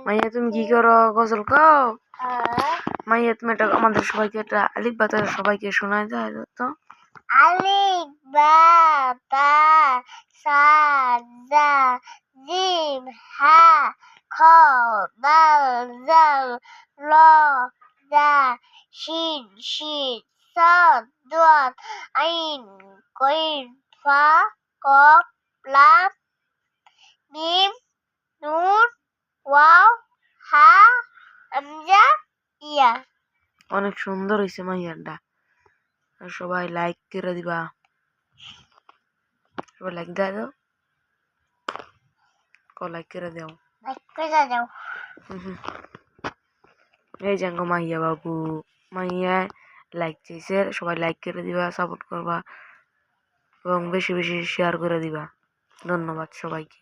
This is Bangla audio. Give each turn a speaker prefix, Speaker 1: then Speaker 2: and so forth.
Speaker 1: মাইয়া তুমি কি করো? গজল কও? মাইয়া তুমি এটা আমাদের সবাইকে একটা আলিফ বা তা সবাইকে শোনায় যায় তো।
Speaker 2: আলিফ বা তা সা জা জিম হা খ দাল জাল র দা শিন শিন صاد ضاد عين قين فا قاف لام ميم نون ওয়াও হা হামজা ইয়া।
Speaker 1: অনেক সুন্দর হয়েছে মাইয়ারটা। সবাই লাইক করে দিবা, সবাই লাইক দেয় দাও, লাইক করে দাও।
Speaker 2: লাইক করে দাও।
Speaker 1: এই জাঙ্গো মাইয়া বাবু, মাইয়া লাইক চাইছে, সবাই লাইক করে দিবা, সাপোর্ট করবা এবং বেশি বেশি শেয়ার করে দিবা। ধন্যবাদ সবাইকে।